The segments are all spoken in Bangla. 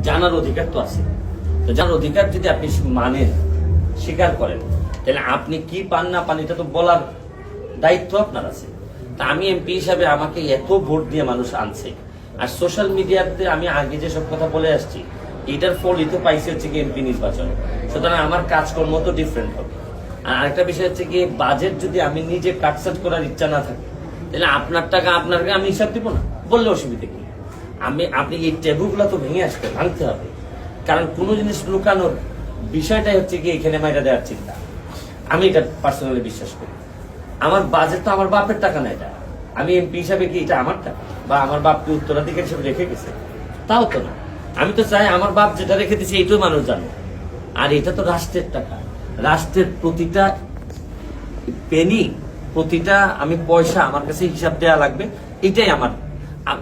জানার অধিকার তো আছে। তো জানার অধিকার যদি আপনি মানেন, স্বীকার করেন, তাহলে আপনি কি পান না পান এটা তো বলার দায়িত্ব আপনার আছে। তা আমি এমপি হিসাবে আমাকে এত ভোট দিয়ে মানুষ আনছে, আর সোশ্যাল মিডিয়াতে আমি আগে যেসব কথা বলে আসছি এটার ফলই তো পাইছে হচ্ছে কি এমপি নির্বাচন। সুতরাং আমার কাজকর্ম তো ডিফারেন্ট হবে। আর আরেকটা বিষয় হচ্ছে কি, বাজেট যদি আমি নিজে কাটসাট করার ইচ্ছা না থাকে, তাহলে আপনার টাকা আপনাকে আমি হিসাব দিব না, বললে অসুবিধা কি? আপনি এই টেবুগুলো তো ভাঙতে হবে। কারণ কোনো জিনিস লুকানোর বিষয়টাই হচ্ছে কি এখানে মাইরা দেওয়ার চিন্তা। আমি এটা পার্সোনালি বিশ্বাস করি। আমার বাজেট তো আমার বাপের টাকা না, এটা আমি এমপি হিসাবে কি এটা আমার টাকা, বা আমার বাপকে উত্তরাধিকার হিসেবে রেখে গেছে, তাও তো না। আমি তো চাই আমার বাপ যেটা রেখে দিয়েছে এইটাও মানুষ জানো। আর এটা তো রাষ্ট্রের টাকা, রাষ্ট্রের প্রতিটা পেনি, প্রতিটা আমি পয়সা আমার কাছে হিসাব দেওয়া লাগবে। এটাই আমার,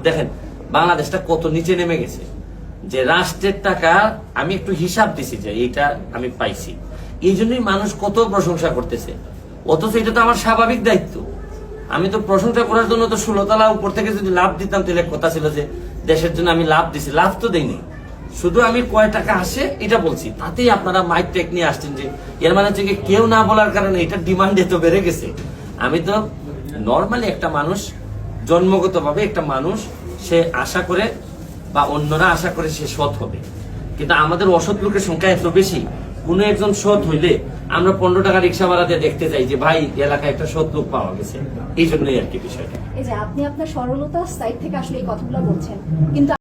দেখেন বাংলাদেশটা কত নিচে নেমে গেছে, যে রাষ্ট্রের টাকা আমি একটু হিসাব দিছি যে এইটা আমি পাইছি, এই জন্যই মানুষ কত প্রশংসা করতেছে। অথচ এটা তো আমার স্বাভাবিক দায়িত্ব। আমি তো প্রশংসা করার জন্য তো 16 তলা উপর থেকে যদি লাভ দিতাম তাহলে কথা ছিল যে দেশের জন্য আমি লাভ দিছি, লাভ তো দেইনি, শুধু আমি কয় টাকা আসে এটা বলছি। তাতেই আপনারা মাইক টেক নিয়ে আসছেন, যে এর মানে হচ্ছে কেউ না বলার কারণে এটা ডিমান্ড এত বেড়ে গেছে। আমি তো নর্মালি একটা মানুষ, জন্মগত ভাবে একটা মানুষ, সে আশা করে বা অন্যরা আশা করে সে সৎ হবে, কিন্তু আমাদের অসৎ লোকের সংখ্যা এত বেশি। কোন একজন সৎ হইলে আমরা 15 টাকা রিক্সা ভাড়া দিয়ে দেখতে যাই যে ভাই এলাকায় একটা সৎ লোক পাওয়া গেছে। এই জন্যই আর কি বিষয়টা। এই যে আপনি আপনার সরলতার সাইড থেকে আসলে এই কথাগুলো বলছেন, কিন্তু